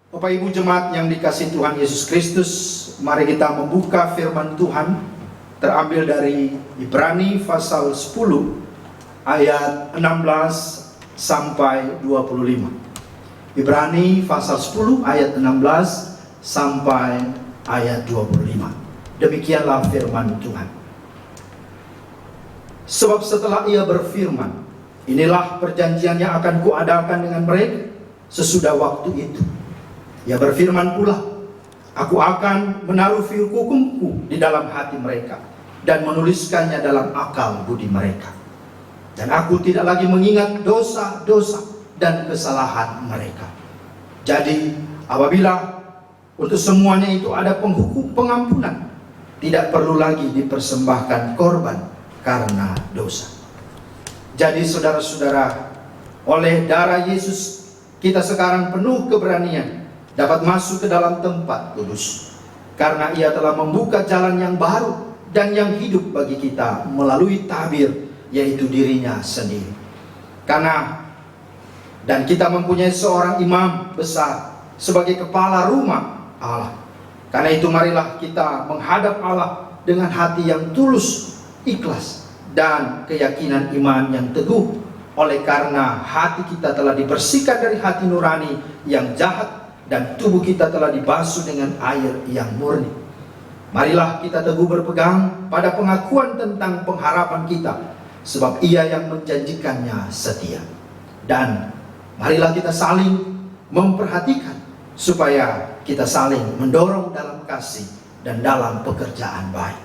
Bapak Ibu jemaat yang dikasihi Tuhan Yesus Kristus, mari kita membuka firman Tuhan terambil dari Ibrani pasal 10 ayat 16 sampai 25. Ibrani pasal 10 ayat 16 sampai ayat 25. Demikianlah firman Tuhan. Sebab setelah ia berfirman, inilah perjanjian yang akan kuadakan dengan mereka sesudah waktu itu. Ia berfirman pula, aku akan menaruh hukumku di dalam hati mereka dan menuliskannya dalam akal budi mereka. Dan aku tidak lagi mengingat dosa-dosa dan kesalahan mereka. Jadi apabila untuk semuanya itu ada pengampunan, tidak perlu lagi dipersembahkan korban karena dosa. Jadi saudara-saudara, oleh darah Yesus kita sekarang penuh keberanian dapat masuk ke dalam tempat kudus, karena ia telah membuka jalan yang baru dan yang hidup bagi kita melalui tabir, yaitu dirinya sendiri. Dan kita mempunyai seorang imam besar sebagai kepala rumah Allah. Karena itu marilah kita menghadap Allah dengan hati yang tulus, ikhlas, dan keyakinan iman yang teguh. Oleh karena hati kita telah dibersihkan dari hati nurani yang jahat, dan tubuh kita telah dibasuh dengan air yang murni. Marilah kita teguh berpegang pada pengakuan tentang pengharapan kita, sebab ia yang menjanjikannya setia. Dan marilah kita saling memperhatikan, supaya kita saling mendorong dalam kasih dan dalam pekerjaan baik.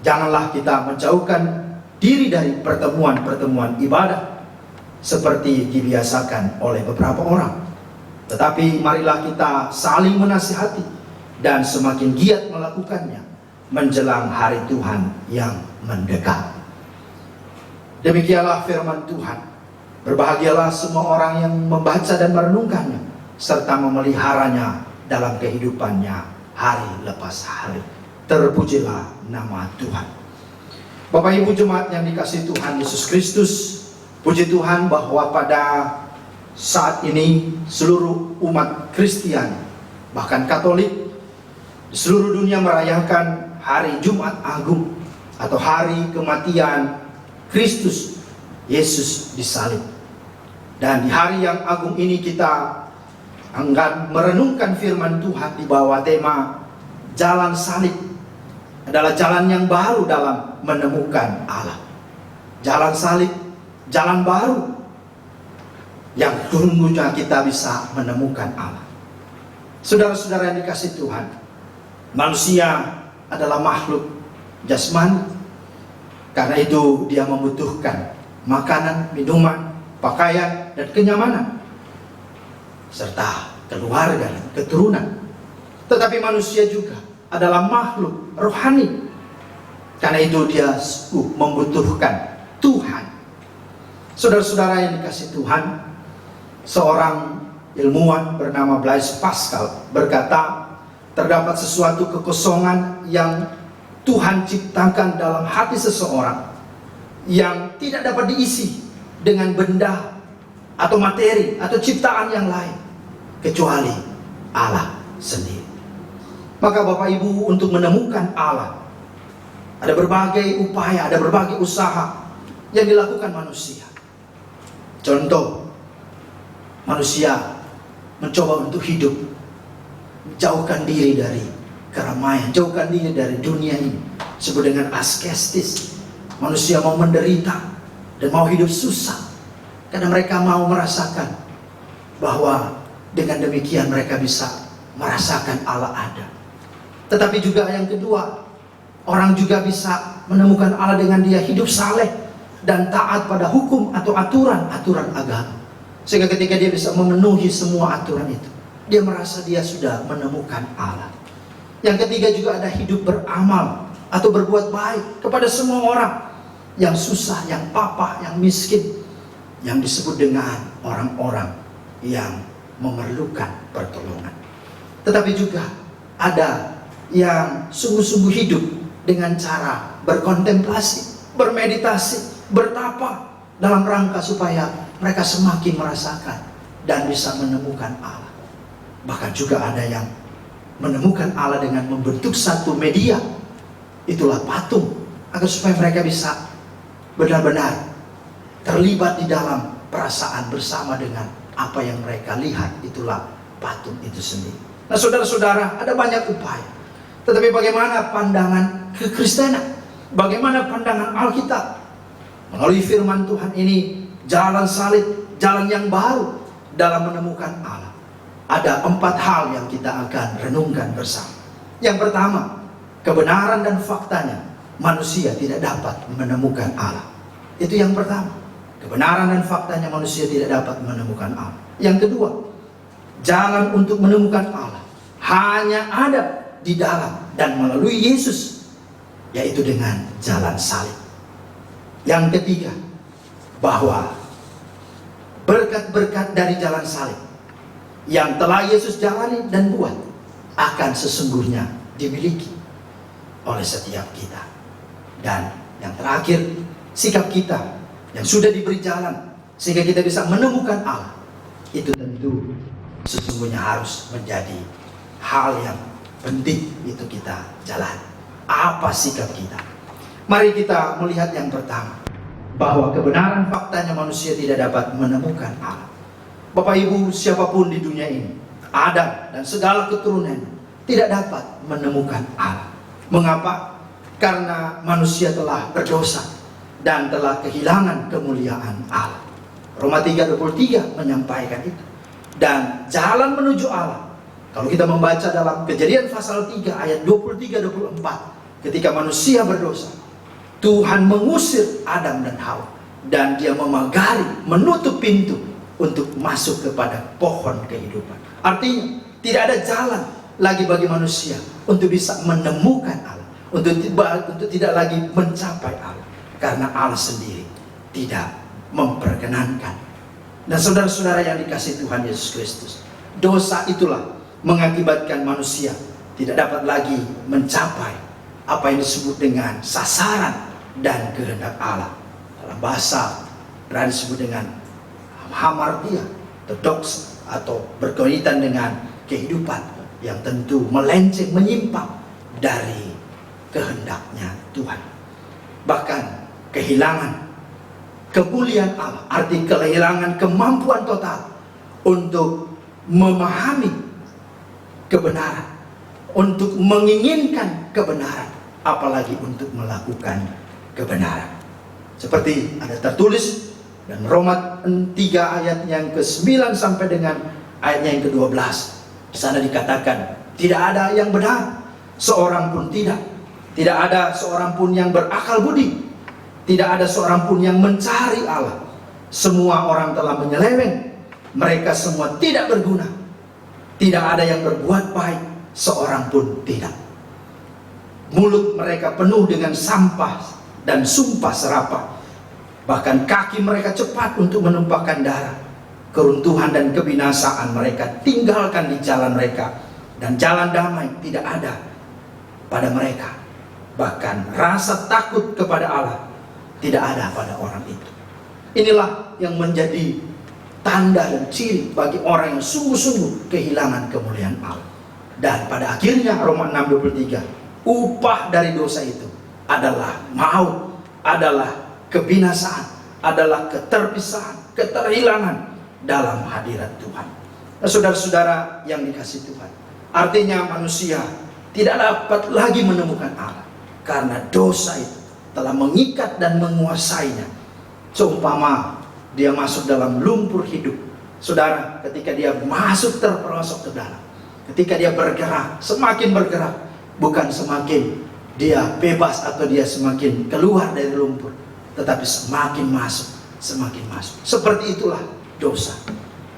Janganlah kita menjauhkan diri dari pertemuan-pertemuan ibadah seperti dibiasakan oleh beberapa orang, tetapi marilah kita saling menasihati dan semakin giat melakukannya menjelang hari Tuhan yang mendekat. Demikianlah firman Tuhan. Berbahagialah semua orang yang membaca dan merenungkannya, serta memeliharanya dalam kehidupannya hari lepas hari. Terpujilah nama Tuhan. Bapak Ibu jemaat yang dikasihi Tuhan Yesus Kristus, puji Tuhan bahwa pada saat ini seluruh umat Kristiani, bahkan Katolik di seluruh dunia merayakan hari Jumat Agung atau hari kematian Kristus Yesus disalib. Dan di hari yang agung ini kita akan merenungkan firman Tuhan di bawah tema jalan salib adalah jalan yang baru dalam menemukan Allah. Jalan salib, jalan baru yang tunggunya kita bisa menemukan Allah. Saudara-saudara yang dikasihi Tuhan, manusia adalah makhluk jasmani. Karena itu dia membutuhkan makanan, minuman, pakaian, dan kenyamanan, serta keluarga dan keturunan. Tetapi manusia juga adalah makhluk rohani. Karena itu dia membutuhkan Tuhan. Saudara-saudara yang dikasihi Tuhan, seorang ilmuwan bernama Blaise Pascal berkata, terdapat sesuatu kekosongan yang Tuhan ciptakan dalam hati seseorang yang tidak dapat diisi dengan benda atau materi atau ciptaan yang lain kecuali Allah sendiri. Maka Bapak Ibu, untuk menemukan Allah ada berbagai upaya, ada berbagai usaha yang dilakukan manusia. Contoh, manusia mencoba untuk hidup, jauhkan diri dari keramaian, jauhkan diri dari dunia ini, disebut dengan askestis. Manusia mau menderita dan mau hidup susah karena mereka mau merasakan bahwa dengan demikian mereka bisa merasakan Allah ada. Tetapi juga yang kedua, orang juga bisa menemukan Allah dengan dia hidup saleh dan taat pada hukum atau aturan agama. Sehingga ketika dia bisa memenuhi semua aturan itu, dia merasa dia sudah menemukan Allah. Yang ketiga juga ada hidup beramal atau berbuat baik kepada semua orang yang susah, yang papa, yang miskin, yang disebut dengan orang-orang yang memerlukan pertolongan. Tetapi juga ada yang sungguh-sungguh hidup dengan cara berkontemplasi, bermeditasi, bertapa dalam rangka supaya mereka semakin merasakan dan bisa menemukan Allah. Bahkan juga ada yang menemukan Allah dengan membentuk satu media, itulah patung, agar supaya mereka bisa benar-benar terlibat di dalam perasaan bersama dengan apa yang mereka lihat. Itulah patung itu sendiri. Nah saudara-saudara, ada banyak upaya. Tetapi bagaimana pandangan kekristenan? Bagaimana pandangan Alkitab? Melalui firman Tuhan ini, jalan salib, jalan yang baru dalam menemukan Allah. Ada 4 hal yang kita akan renungkan bersama. Yang pertama, kebenaran dan faktanya manusia tidak dapat menemukan Allah. Itu yang pertama. Kebenaran dan faktanya manusia tidak dapat menemukan Allah. Yang kedua, jalan untuk menemukan Allah hanya ada di dalam dan melalui Yesus, yaitu dengan jalan salib. Yang ketiga, bahwa berkat-berkat dari jalan salib yang telah Yesus jalani dan buat akan sesungguhnya dimiliki oleh setiap kita. Dan yang terakhir, sikap kita yang sudah diberi jalan sehingga kita bisa menemukan Allah, itu tentu sesungguhnya harus menjadi hal yang penting itu kita jalani. Apa sikap kita? Mari kita melihat yang pertama, bahwa kebenaran faktanya manusia tidak dapat menemukan Allah. Bapak Ibu, siapapun di dunia ini, Adam dan segala keturunannya tidak dapat menemukan Allah. Mengapa? Karena manusia telah berdosa dan telah kehilangan kemuliaan Allah. Roma 3:23 menyampaikan itu. Dan jalan menuju Allah, kalau kita membaca dalam Kejadian pasal 3 ayat 23-24, ketika manusia berdosa, Tuhan mengusir Adam dan Hawa, dan dia memagari, menutup pintu untuk masuk kepada pohon kehidupan. Artinya tidak ada jalan lagi bagi manusia untuk bisa menemukan Allah, untuk tidak lagi mencapai Allah, karena Allah sendiri tidak memperkenankan. Dan saudara-saudara yang dikasihi Tuhan Yesus Kristus, dosa itulah mengakibatkan manusia tidak dapat lagi mencapai apa yang disebut dengan sasaran dan kehendak Allah. Dalam bahasa berani disebut dengan hamartia, ortodoks, atau berkaitan dengan kehidupan yang tentu melenceng, menyimpang dari kehendaknya Tuhan. Bahkan kehilangan kemuliaan Allah, arti kehilangan kemampuan total untuk memahami kebenaran, untuk menginginkan kebenaran, apalagi untuk melakukan kebenaran. Seperti ada tertulis dan Roma 3 ayat yang ke-9 sampai dengan ayatnya yang ke-12. Di sana dikatakan, tidak ada yang benar, seorang pun tidak. Tidak ada seorang pun yang berakal budi. Tidak ada seorang pun yang mencari Allah. Semua orang telah menyeleweng. Mereka semua tidak berguna. Tidak ada yang berbuat baik, seorang pun tidak. Mulut mereka penuh dengan sampah dan sumpah serapah. Bahkan kaki mereka cepat untuk menumpahkan darah. Keruntuhan dan kebinasaan mereka tinggalkan di jalan mereka, dan jalan damai tidak ada pada mereka. Bahkan rasa takut kepada Allah tidak ada pada orang itu. Inilah yang menjadi tanda dan ciri bagi orang yang sungguh-sungguh kehilangan kemuliaan Allah. Dan pada akhirnya Roma 6:23, upah dari dosa itu adalah maut, adalah kebinasaan, adalah keterpisahan, keterhilangan dalam hadirat Tuhan. Nah, saudara-saudara yang dikasihi Tuhan, artinya manusia tidak dapat lagi menemukan Allah karena dosa itu telah mengikat dan menguasainya. Seumpama dia masuk dalam lumpur hidup. Saudara, ketika dia masuk terperosok ke dalam, ketika dia bergerak, semakin bergerak, bukan semakin dia bebas atau dia semakin keluar dari lumpur, tetapi semakin masuk, semakin masuk. Seperti itulah dosa.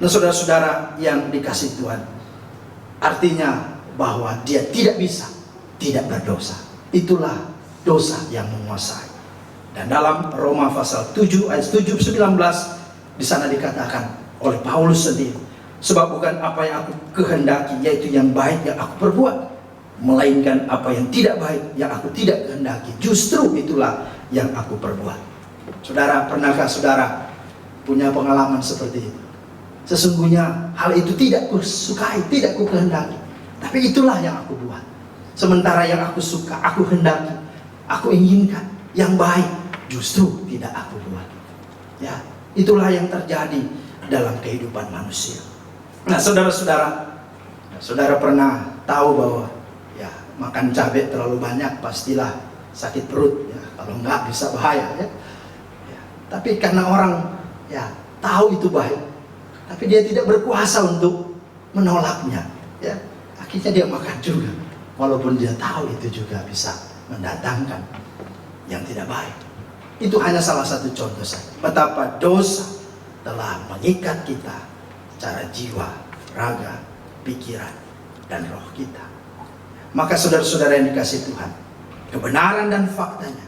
Nah, saudara-saudara yang dikasihi Tuhan, artinya bahwa dia tidak bisa tidak berdosa. Itulah dosa yang menguasai. Dan dalam Roma pasal 7 ayat 7-19 di sana dikatakan oleh Paulus sendiri, sebab bukan apa yang aku kehendaki, yaitu yang baik yang aku perbuat, melainkan apa yang tidak baik yang aku tidak kehendaki, justru itulah yang aku perbuat. Saudara, pernahkah saudara punya pengalaman seperti itu? Sesungguhnya hal itu tidak kusukai, tidak kukehendaki. Tapi itulah yang aku buat. Sementara yang aku suka, aku hendaki, aku inginkan yang baik, justru tidak aku buat. Ya, itulah yang terjadi dalam kehidupan manusia. Nah, saudara-saudara, saudara pernah tahu bahwa ya makan cabai terlalu banyak pastilah sakit perut, ya. Kalau enggak bisa bahaya, ya. Ya. Tapi karena orang ya tahu itu baik, tapi dia tidak berkuasa untuk menolaknya, ya. Akhirnya dia makan juga, walaupun dia tahu itu juga bisa mendatangkan yang tidak baik. Itu hanya salah satu contoh saja betapa dosa telah mengikat kita secara jiwa, raga, pikiran, dan roh kita. Maka saudara-saudara yang dikasihi Tuhan, kebenaran dan faktanya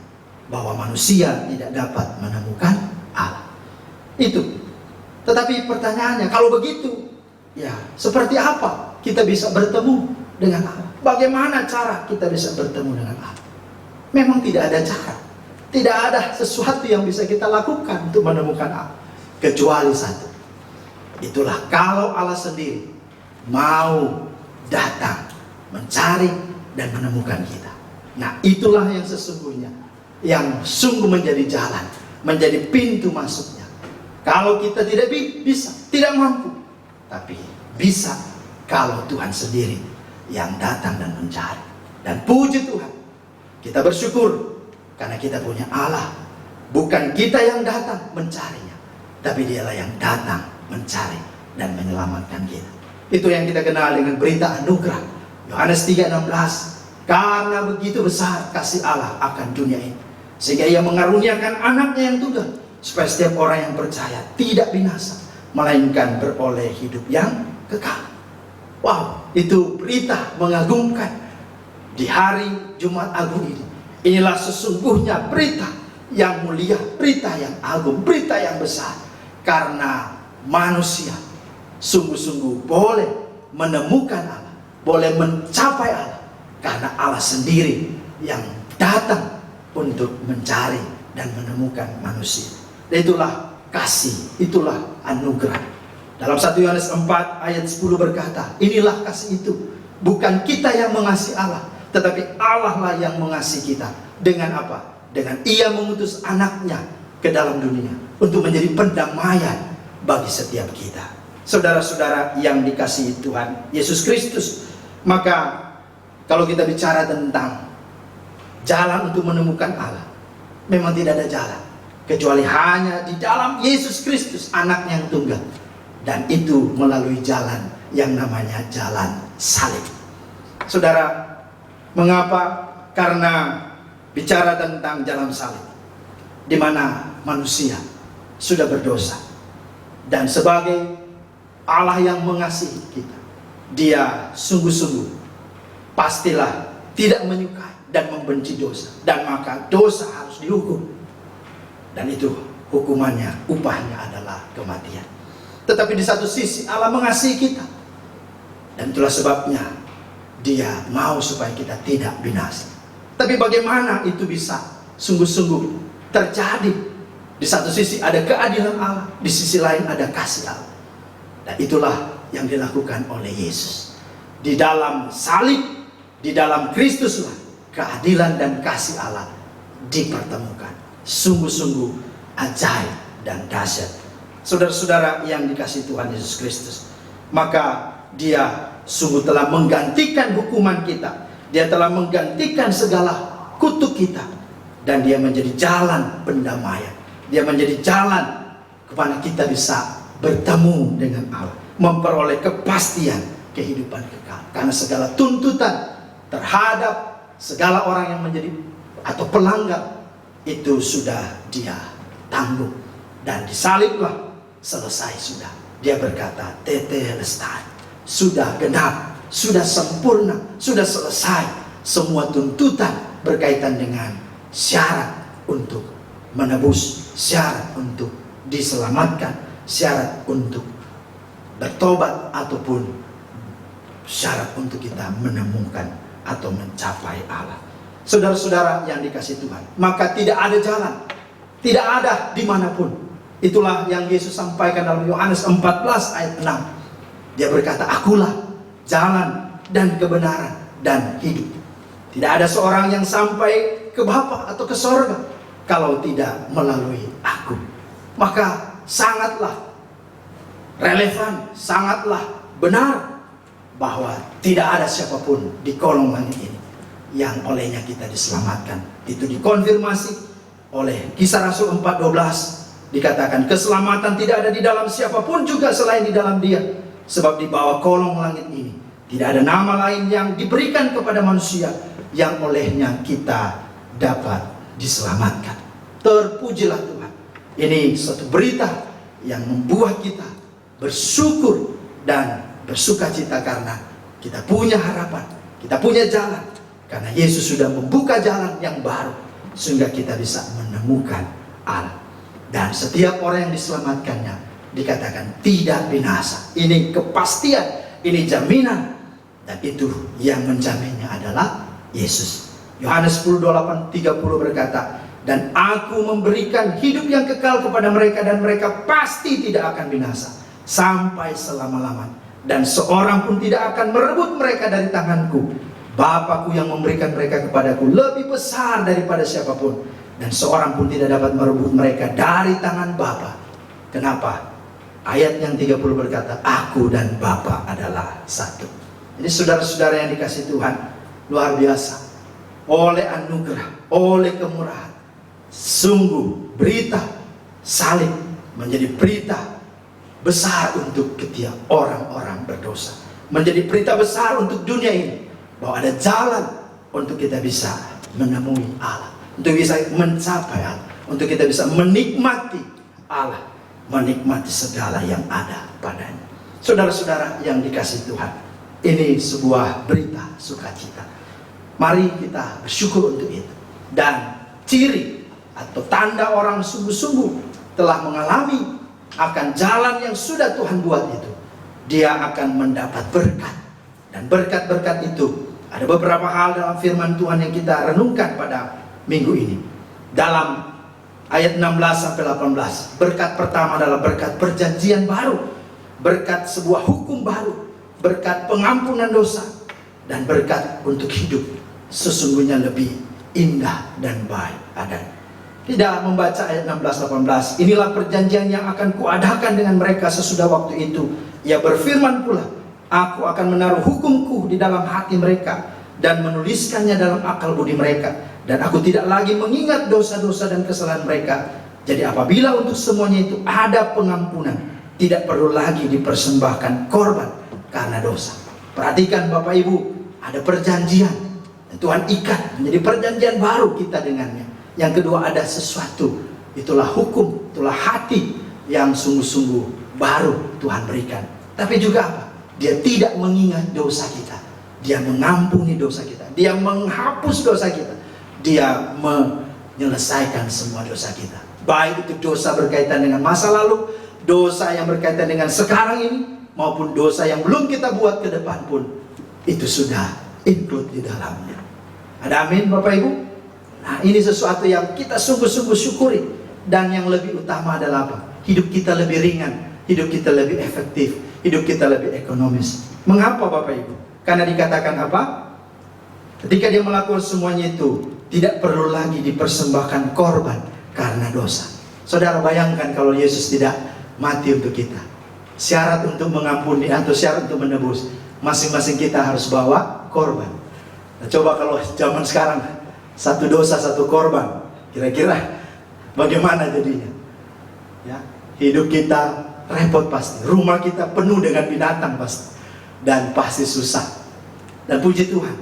bahwa manusia tidak dapat menemukan Allah. Itu. Tetapi pertanyaannya, kalau begitu, ya seperti apa kita bisa bertemu dengan Allah? Bagaimana cara kita bisa bertemu dengan Allah? Memang tidak ada cara. Tidak ada sesuatu yang bisa kita lakukan untuk menemukan Allah, kecuali satu. Itulah kalau Allah sendiri mau datang, mencari dan menemukan kita. Nah, itulah yang sesungguhnya yang sungguh menjadi jalan, menjadi pintu masuknya. Kalau kita tidak bisa, tidak mampu, tapi bisa kalau Tuhan sendiri yang datang dan mencari. Dan puji Tuhan, kita bersyukur karena kita punya Allah. Bukan kita yang datang mencarinya, tapi Dialah yang datang mencari dan menyelamatkan kita. Itu yang kita kenal dengan berita anugerah. Yohanes 3:16. Karena begitu besar kasih Allah akan dunia ini, sehingga Ia mengaruniakan anaknya yang tunggal, supaya setiap orang yang percaya tidak binasa, melainkan beroleh hidup yang kekal. Wow, itu berita mengagumkan di hari Jumat Agung ini. Inilah sesungguhnya berita yang mulia, berita yang agung, berita yang besar. Karena manusia sungguh-sungguh boleh menemukan Allah, boleh mencapai Allah, karena Allah sendiri yang datang untuk mencari dan menemukan manusia. Dan itulah kasih, itulah anugerah. Dalam 1 Yohanes 4 ayat 10 berkata, inilah kasih itu, bukan kita yang mengasihi Allah, tetapi Allah lah yang mengasihi kita. Dengan apa? Dengan Ia mengutus anaknya ke dalam dunia untuk menjadi pendamaian bagi setiap kita. Saudara-saudara yang dikasihi Tuhan Yesus Kristus, maka kalau kita bicara tentang jalan untuk menemukan Allah, memang tidak ada jalan kecuali hanya di dalam Yesus Kristus, anaknya yang tunggal. Dan itu melalui jalan yang namanya jalan salib. Saudara, mengapa? Karena bicara tentang jalan salib, di mana manusia sudah berdosa, dan sebagai Allah yang mengasihi kita, Dia sungguh-sungguh pastilah tidak menyukai dan membenci dosa, dan maka dosa harus dihukum. Dan itu hukumannya, upahnya adalah kematian. Tetapi di satu sisi Allah mengasihi kita, dan itulah sebabnya Dia mau supaya kita tidak binasa. Tapi bagaimana itu bisa sungguh-sungguh terjadi? Di satu sisi ada keadilan Allah, di sisi lain ada kasih Allah. Dan itulah yang dilakukan oleh Yesus. Di dalam salib, di dalam Kristuslah keadilan dan kasih Allah dipertemukan. Sungguh-sungguh ajaib dan dahsyat. Saudara-saudara yang dikasihi Tuhan Yesus Kristus, maka Dia sungguh telah menggantikan hukuman kita. Dia telah menggantikan segala kutuk kita. Dan Dia menjadi jalan pendamaian. Dia menjadi jalan kemana kita bisa bertemu dengan Allah, memperoleh kepastian kehidupan kekal. Karena segala tuntutan terhadap segala orang yang menjadi atau pelanggar itu sudah Dia tanggung. Dan disaliblah, selesai sudah. Dia berkata, tetelestai, sudah genap, sudah sempurna, sudah selesai. Semua tuntutan berkaitan dengan syarat untuk menebus, syarat untuk diselamatkan, syarat untuk bertobat, ataupun syarat untuk kita menemukan atau mencapai Allah. Saudara-saudara yang dikasihi Tuhan, maka tidak ada jalan, tidak ada dimanapun Itulah yang Yesus sampaikan dalam Yohanes 14 ayat 6. Dia berkata, akulah jalan dan kebenaran dan hidup. Tidak ada seorang yang sampai ke Bapa atau ke sorga kalau tidak melalui aku. Maka sangatlah relevan, sangatlah benar bahwa tidak ada siapapun di kolong langit ini yang olehnya kita diselamatkan. Itu dikonfirmasi oleh Kisah Rasul 4:12. Dikatakan keselamatan tidak ada di dalam siapapun juga selain di dalam Dia. Sebab di bawah kolong langit ini tidak ada nama lain yang diberikan kepada manusia yang olehnya kita dapat diselamatkan. Terpujilah Tuhan. Ini suatu berita yang membuat kita bersyukur dan bersukacita karena kita punya harapan, kita punya jalan. Karena Yesus sudah membuka jalan yang baru sehingga kita bisa menemukan Allah. Dan setiap orang yang diselamatkannya dikatakan tidak binasa. Ini kepastian, ini jaminan. Dan itu yang menjaminnya adalah Yesus. Yohanes 10:28-30 berkata, dan aku memberikan hidup yang kekal kepada mereka, dan mereka pasti tidak akan binasa sampai selama-lamanya, dan seorang pun tidak akan merebut mereka dari tanganku. Bapakku yang memberikan mereka kepadaku lebih besar daripada siapapun, dan seorang pun tidak dapat merebut mereka dari tangan Bapa. Kenapa? Ayat yang 30 berkata, aku dan Bapa adalah satu. Jadi saudara-saudara yang dikasihi Tuhan, luar biasa. Oleh anugerah, oleh kemurahan, sungguh berita salib menjadi berita besar untuk setiap orang-orang berdosa. Menjadi berita besar untuk dunia ini, bahwa ada jalan untuk kita bisa menemui Allah, untuk bisa mencapai Allah, untuk kita bisa menikmati Allah, menikmati segala yang ada padanya. Saudara-saudara yang dikasihi Tuhan, ini sebuah berita sukacita. Mari kita bersyukur untuk itu. Dan ciri atau tanda orang sungguh-sungguh telah mengalami akan jalan yang sudah Tuhan buat itu, dia akan mendapat berkat. Dan berkat-berkat itu ada beberapa hal dalam firman Tuhan yang kita renungkan pada minggu ini. Dalam ayat 16-18, berkat pertama adalah berkat perjanjian baru, berkat sebuah hukum baru, berkat pengampunan dosa, dan berkat untuk hidup sesungguhnya lebih indah dan baik adanya. Tidak membaca ayat 16-18, inilah perjanjian yang akan kuadakan dengan mereka sesudah waktu itu. Ia berfirman pula, aku akan menaruh hukumku di dalam hati mereka dan menuliskannya dalam akal budi mereka, dan aku tidak lagi mengingat dosa-dosa dan kesalahan mereka. Jadi apabila untuk semuanya itu ada pengampunan, tidak perlu lagi dipersembahkan korban karena dosa. Perhatikan Bapak Ibu, ada perjanjian Tuhan ikat menjadi perjanjian baru kita dengannya. Yang kedua, ada sesuatu, itulah hukum, itulah hati yang sungguh-sungguh baru Tuhan berikan. Tapi juga apa? Dia tidak mengingat dosa kita, dia mengampuni dosa kita, dia menghapus dosa kita, dia menyelesaikan semua dosa kita. Baik itu dosa berkaitan dengan masa lalu, dosa yang berkaitan dengan sekarang ini, maupun dosa yang belum kita buat ke depan pun, itu sudah include di dalamnya. Ada amin Bapak Ibu? Nah, ini sesuatu yang kita sungguh-sungguh syukuri. Dan yang lebih utama adalah apa? Hidup kita lebih ringan, hidup kita lebih efektif, hidup kita lebih ekonomis. Mengapa Bapak Ibu? Karena dikatakan apa? Ketika dia melakukan semuanya itu, tidak perlu lagi dipersembahkan korban karena dosa. Saudara bayangkan kalau Yesus tidak mati untuk kita. Syarat untuk mengampuni atau syarat untuk menebus, masing-masing kita harus bawa korban. Nah, coba kalau zaman sekarang satu dosa satu korban, kira-kira bagaimana jadinya? Ya, hidup kita repot pasti, rumah kita penuh dengan binatang pasti, dan pasti susah. Dan puji Tuhan,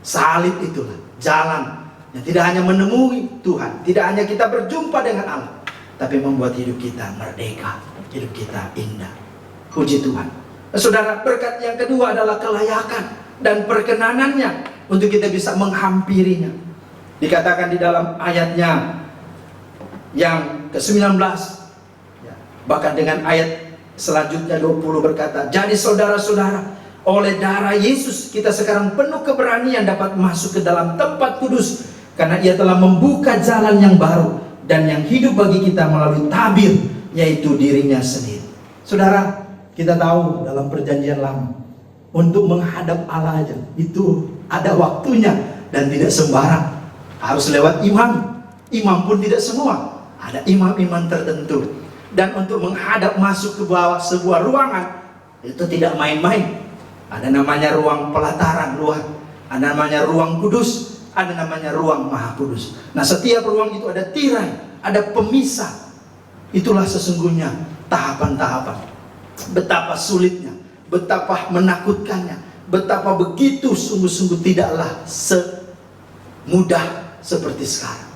salib itulah jalan yang tidak hanya menemui Tuhan, tidak hanya kita berjumpa dengan Allah, tapi membuat hidup kita merdeka, hidup kita indah. Puji Tuhan. Nah, saudara, berkat yang kedua adalah kelayakan dan perkenanannya untuk kita bisa menghampirinya. Dikatakan di dalam ayatnya yang ke-19, ya, bahkan dengan ayat selanjutnya 20 berkata, jadi saudara-saudara, oleh darah Yesus kita sekarang penuh keberanian dapat masuk ke dalam tempat kudus, karena ia telah membuka jalan yang baru dan yang hidup bagi kita melalui tabir yaitu dirinya sendiri. Saudara, kita tahu dalam perjanjian lama, untuk menghadap Allah aja itu ada waktunya dan tidak sembarang. Harus lewat imam. Imam pun tidak semua. Ada imam-imam tertentu. Dan untuk menghadap masuk ke bawah sebuah ruangan, itu tidak main-main. Ada namanya ruang pelataran luar, ada namanya ruang kudus, ada namanya ruang maha kudus. Nah, setiap ruang itu ada tirai, ada pemisah. Itulah sesungguhnya tahapan-tahapan. Betapa sulitnya, betapa menakutkannya, betapa begitu sungguh-sungguh tidaklah semudah seperti sekarang.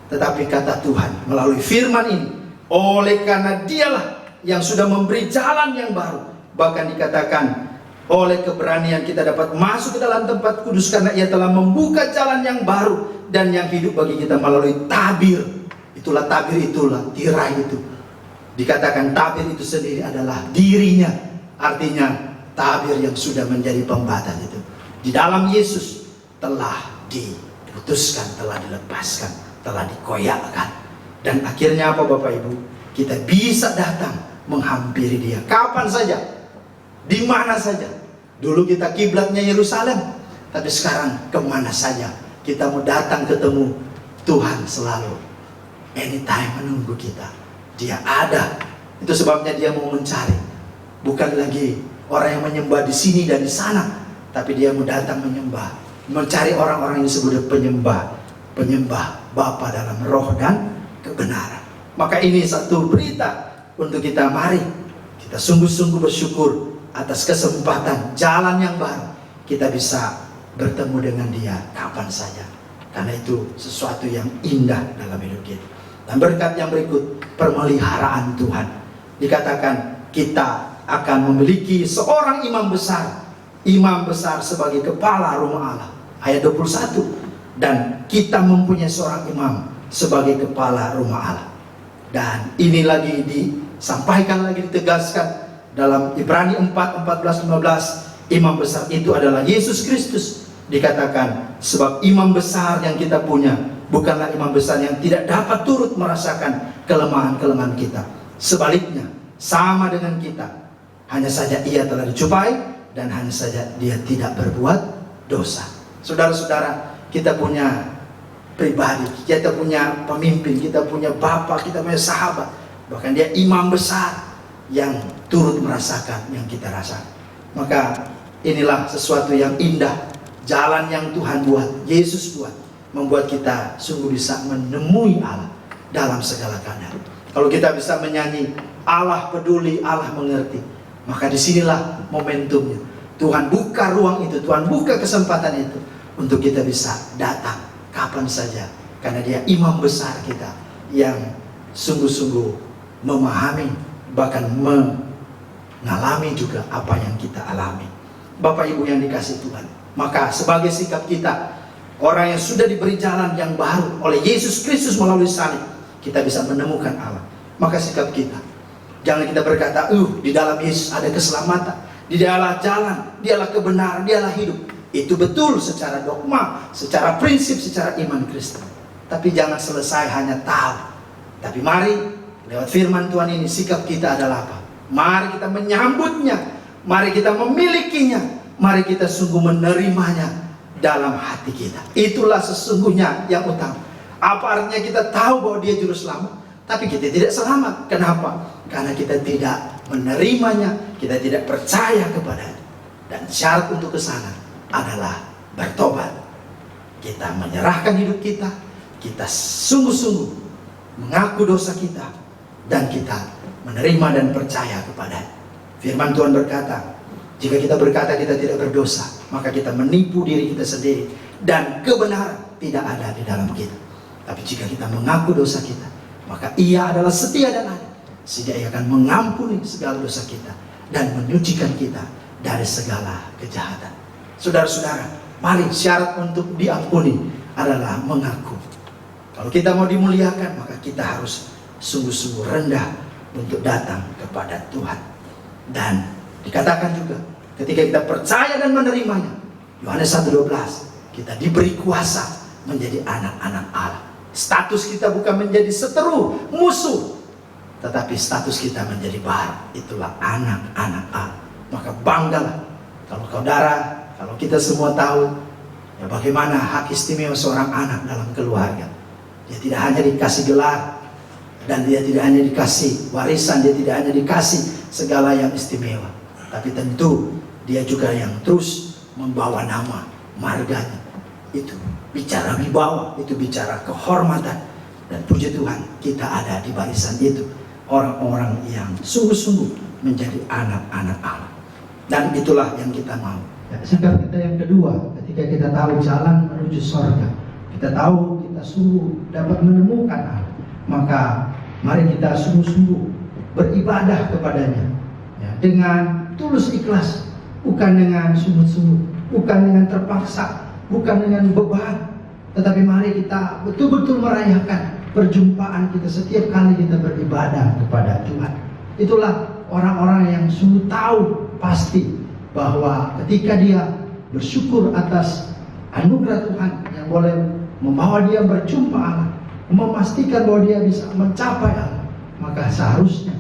Tetapi kata Tuhan melalui firman ini, oleh karena dialah yang sudah memberi jalan yang baru. Bahkan dikatakan oleh keberanian kita dapat masuk ke dalam tempat kudus, karena ia telah membuka jalan yang baru dan yang hidup bagi kita melalui tabir. Itulah tabir, itulah tirai itu. Dikatakan tabir itu sendiri adalah dirinya. Artinya tabir yang sudah menjadi pembatas itu di dalam Yesus telah diputuskan, telah dilepaskan, telah dikoyakkan. Dan akhirnya apa Bapak Ibu? Kita bisa datang menghampiri Dia kapan saja, di mana saja. Dulu kita kiblatnya Yerusalem, tapi sekarang kemana saja kita mau datang ketemu Tuhan, selalu anytime menunggu kita. Dia ada. Itu sebabnya Dia mau mencari, bukan lagi orang yang menyembah di sini dan di sana, tapi Dia mau datang menyembah, mencari orang-orang yang disebut penyembah Bapa dalam roh dan kebenaran. Maka ini satu berita untuk kita. Mari kita sungguh-sungguh bersyukur atas kesempatan jalan yang baru. Kita bisa bertemu dengan Dia kapan saja, karena itu sesuatu yang indah dalam hidup kita. Dan berkat yang berikut, pemeliharaan Tuhan. Dikatakan kita akan memiliki seorang imam besar. Imam besar sebagai kepala rumah Allah, ayat 21. Dan kita mempunyai seorang imam sebagai kepala rumah Allah. Dan ini lagi disampaikan, lagi ditegaskan dalam Ibrani 4, 14, 15. Imam besar itu adalah Yesus Kristus. Dikatakan sebab imam besar yang kita punya bukanlah imam besar yang tidak dapat turut merasakan kelemahan-kelemahan kita. Sebaliknya, sama dengan kita. Hanya saja ia telah dicupai, dan hanya saja dia tidak berbuat dosa. Saudara-saudara, kita punya pribadi, kita punya pemimpin, kita punya bapak, kita punya sahabat. Bahkan dia imam besar yang turut merasakan yang kita rasakan. Maka inilah sesuatu yang indah. Jalan yang Tuhan buat, Yesus buat, membuat kita sungguh bisa menemui Allah dalam segala keadaan. Kalau kita bisa menyanyi Allah peduli, Allah mengerti, maka disinilah momentumnya. Tuhan buka ruang itu, Tuhan buka kesempatan itu untuk kita bisa datang kapan saja, karena Dia imam besar kita yang sungguh-sungguh memahami, bahkan mengalami juga apa yang kita alami. Bapak Ibu yang dikasihi Tuhan, maka sebagai sikap kita, orang yang sudah diberi jalan yang baru oleh Yesus Kristus melalui salib, kita bisa menemukan Allah. Maka sikap kita, jangan kita berkata, di dalam Yesus ada keselamatan, di dialah jalan, dialah kebenaran, dialah hidup. Itu betul secara dogma, secara prinsip, secara iman Kristen. Tapi jangan selesai hanya tahu. Tapi mari lewat firman Tuhan ini, sikap kita adalah apa? Mari kita menyambutnya, mari kita memilikinya, mari kita sungguh menerimanya dalam hati kita. Itulah sesungguhnya yang utama. Apa artinya kita tahu bahwa Dia juru selamat, tapi kita tidak selamat? Kenapa? Karena kita tidak menerimanya, kita tidak percaya kepadanya. Dan syarat untuk ke sana adalah bertobat. Kita menyerahkan hidup kita, kita sungguh-sungguh mengaku dosa kita, dan kita menerima dan percaya kepadanya. Firman Tuhan berkata, jika kita berkata kita tidak berdosa, maka kita menipu diri kita sendiri, dan kebenaran tidak ada di dalam kita. Tapi jika kita mengaku dosa kita, maka Ia adalah setia dan adil, sehingga Ia akan mengampuni segala dosa kita dan menyucikan kita dari segala kejahatan. Saudara-saudara, mari syarat untuk diampuni adalah mengaku. Kalau kita mau dimuliakan, maka kita harus sungguh-sungguh rendah untuk datang kepada Tuhan. Dan dikatakan juga, ketika kita percaya dan menerimanya, Yohanes 1:12, kita diberi kuasa menjadi anak-anak Allah. Status kita bukan menjadi seteru, musuh, tetapi status kita menjadi baru. Itulah anak-anak Allah. Maka banggalah kalau saudara, kalau kita semua tahu ya bagaimana hak istimewa seorang anak dalam keluarga. Dia tidak hanya dikasih gelar, dan dia tidak hanya dikasih warisan, dia tidak hanya dikasih segala yang istimewa, tapi tentu dia juga yang terus membawa nama marganya. Itu bicara wibawa, itu bicara kehormatan. Dan puji Tuhan, kita ada di barisan itu, orang-orang yang sungguh-sungguh menjadi anak-anak Allah. Dan itulah yang kita mau. Sikap kita yang kedua, ketika kita tahu jalan menuju surga, kita tahu kita sungguh dapat menemukan Allah, maka mari kita sungguh-sungguh beribadah kepadanya ya, dengan tulus ikhlas, bukan dengan sungguh-sungguh, bukan dengan terpaksa, bukan dengan beban, tetapi mari kita betul-betul merayakan perjumpaan kita setiap kali kita beribadah kepada Tuhan. Itulah orang-orang yang sungguh tahu pasti bahwa ketika dia bersyukur atas anugerah Tuhan yang boleh membawa dia berjumpa Allah, memastikan bahwa dia bisa mencapai Allah, maka seharusnya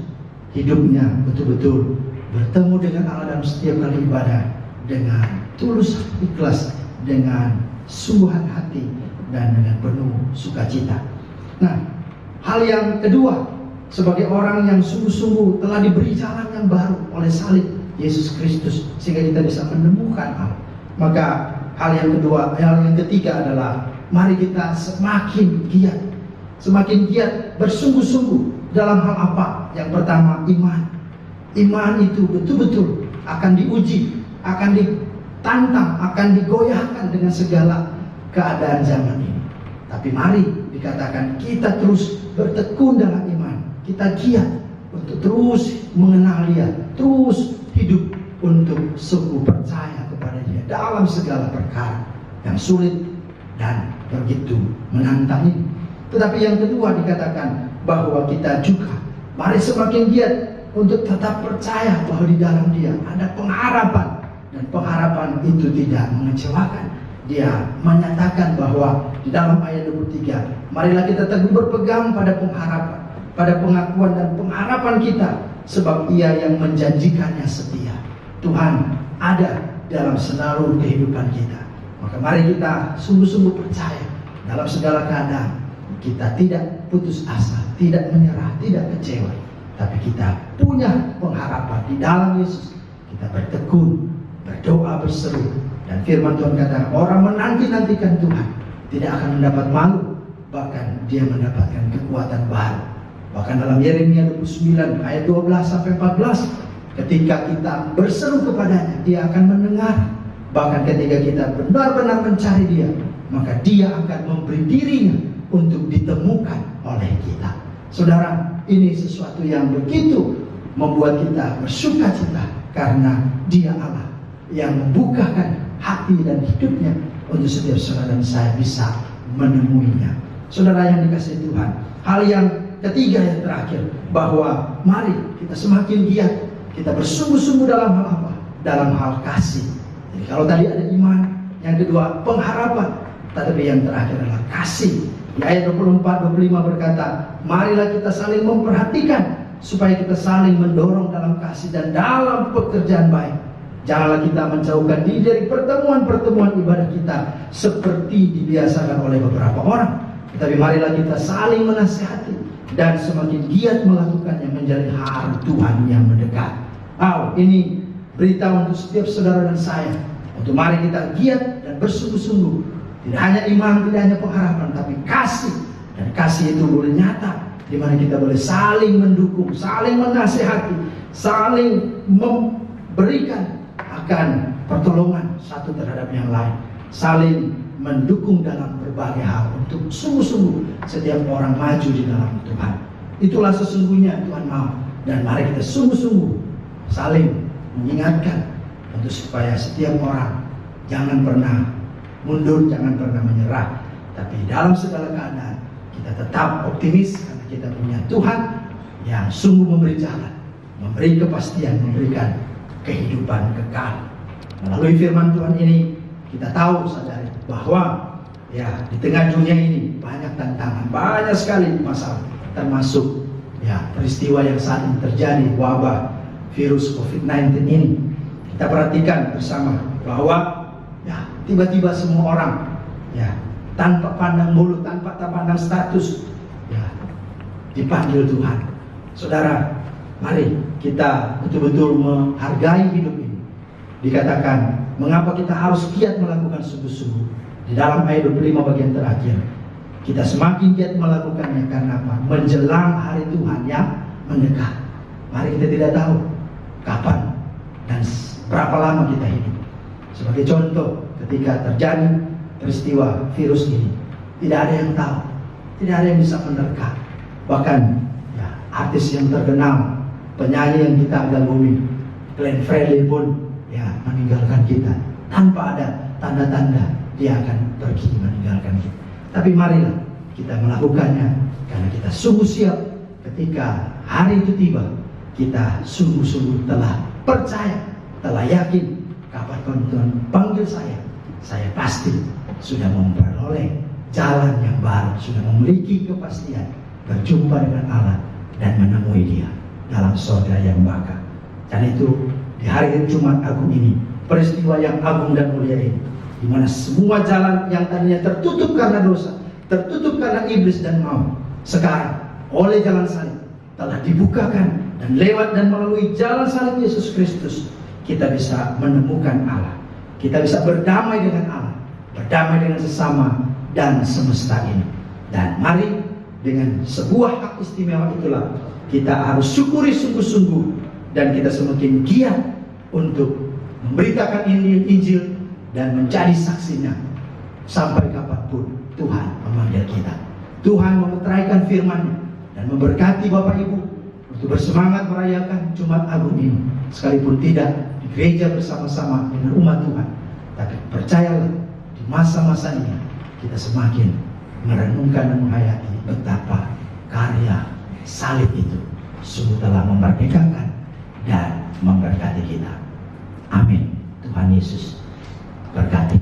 hidupnya betul-betul bertemu dengan Allah dalam setiap kali ibadah dengan tulus ikhlas, dengan sungguhan hati, dan dengan penuh sukacita. Nah, hal yang kedua, sebagai orang yang sungguh-sungguh telah diberi jalan yang baru oleh salib Yesus Kristus, sehingga kita bisa menemukan Allah, maka hal yang kedua, hal yang ketiga adalah mari kita semakin giat bersungguh-sungguh dalam hal apa? Yang pertama, iman. Iman itu betul-betul akan diuji, akan ditantang, akan digoyahkan dengan segala keadaan zaman ini. Tapi mari dikatakan kita terus bertekun dalam iman. Kita giat untuk terus mengenal Dia, terus hidup untuk sungguh percaya kepada Dia dalam segala perkara yang sulit dan begitu menantang ini. Tetapi yang kedua dikatakan bahwa kita juga mari semakin giat untuk tetap percaya bahwa di dalam Dia ada pengharapan, dan pengharapan itu tidak mengecewakan. Dia menyatakan bahwa di dalam ayat 23, marilah kita teguh berpegang pada pengharapan, pada pengakuan dan pengharapan kita, sebab Ia yang menjanjikannya setia. Tuhan ada dalam seluruh kehidupan kita. Maka mari kita sungguh-sungguh percaya dalam segala keadaan. Kita tidak putus asa, tidak menyerah, tidak kecewa, tapi kita punya pengharapan di dalam Yesus. Kita bertekun, berdoa, berseru, dan firman Tuhan kata orang menanti-nantikan Tuhan tidak akan mendapat malu, bahkan dia mendapatkan kekuatan baru. Bahkan dalam Yeremia 29 ayat 12 sampai 14, ketika kita berseru kepadanya, Dia akan mendengar. Bahkan ketika kita benar-benar mencari Dia, maka Dia akan memberi dirinya untuk ditemukan oleh kita. Saudara, ini sesuatu yang begitu membuat kita bersuka cita, karena Dia Allah yang membukakan hati dan hidupnya untuk setiap saudara dan saya bisa menemuinya. Saudara yang dikasihi Tuhan, hal yang ketiga yang terakhir, bahwa mari kita semakin giat, kita bersungguh-sungguh dalam hal apa? Dalam hal kasih. Jadi kalau tadi ada iman, yang kedua pengharapan, tetapi yang terakhir adalah kasih. Di ayat 24-25 berkata, marilah kita saling memperhatikan, supaya kita saling mendorong dalam kasih dan dalam pekerjaan baik. Janganlah kita menjauhkan diri dari pertemuan-pertemuan ibadah kita seperti dibiasakan oleh beberapa orang, tetapi marilah kita saling menasihati dan semakin giat melakukannya menjadi hari Tuhan yang mendekat. Ini berita untuk setiap saudara dan saya, untuk mari kita giat dan bersungguh-sungguh. Tidak hanya iman, tidak hanya pengharapan, tapi kasih. Dan kasih itu boleh nyata, di mana kita boleh saling mendukung, saling menasihati, saling memberikan akan pertolongan satu terhadap yang lain, saling mendukung dalam berbagai hal untuk sungguh-sungguh setiap orang maju di dalam Tuhan. Itulah sesungguhnya Tuhan mau. Dan mari kita sungguh-sungguh saling mengingatkan untuk supaya setiap orang jangan pernah mundur, jangan pernah menyerah, tapi dalam segala keadaan kita tetap optimis, karena kita punya Tuhan yang sungguh memberi jalan, memberi kepastian, memberikan kehidupan kekal. Melalui firman Tuhan ini kita tahu sadari bahwa ya di tengah dunia ini banyak tantangan, banyak sekali masalah, termasuk ya peristiwa yang saat ini terjadi, wabah virus COVID-19 ini. Kita perhatikan bersama bahwa ya tiba-tiba semua orang ya tanpa pandang bulu, tanpa pandang status ya dipanggil Tuhan. Saudara, mari kita betul-betul menghargai hidup ini. Dikatakan, mengapa kita harus giat melakukan sungguh-sungguh. Di dalam ayat 25 bagian terakhir, kita semakin giat melakukannya karena apa? Menjelang hari Tuhan yang mendekat. Mari kita tidak tahu kapan dan berapa lama kita hidup. Sebagai contoh, ketika terjadi peristiwa virus ini, tidak ada yang tahu, tidak ada yang bisa menerka. Bahkan ya, artis yang terkenal, penyanyi yang kita agak-agumi, Glenn Fredly pun ya meninggalkan kita tanpa ada tanda-tanda dia akan pergi meninggalkan kita. Tapi marilah kita melakukannya karena kita sungguh siap ketika hari itu tiba. Kita sungguh-sungguh telah percaya, telah yakin kapan Tuhan panggil saya pasti sudah memperoleh jalan yang baru, sudah memiliki kepastian berjumpa dengan Allah dan menemui Dia dalam surga yang bakal. Dan itu di hari Jumat Agung ini, peristiwa yang agung dan mulia ini, di mana semua jalan yang tadinya tertutup karena dosa, tertutup karena iblis dan maut, sekarang oleh jalan salib telah dibukakan, dan lewat dan melalui jalan salib Yesus Kristus kita bisa menemukan Allah, kita bisa berdamai dengan Allah, berdamai dengan sesama dan semesta ini. Dan mari dengan sebuah hak istimewa itulah kita harus syukuri sungguh-sungguh, dan kita semakin giat untuk memberitakan Injil dan menjadi saksinya sampai kapanpun Tuhan memanggil kita. Tuhan memeteraikan firman-Nya dan memberkati Bapak Ibu untuk bersemangat merayakan Jumat Agung ini, sekalipun tidak di gereja bersama-sama dengan umat Tuhan. Tapi percayalah, di masa-masa ini kita semakin merenungkan dan menghayati betapa karya salib itu sungguh telah memerdekakan dan memberkati kita. Amin. Tuhan Yesus berkati.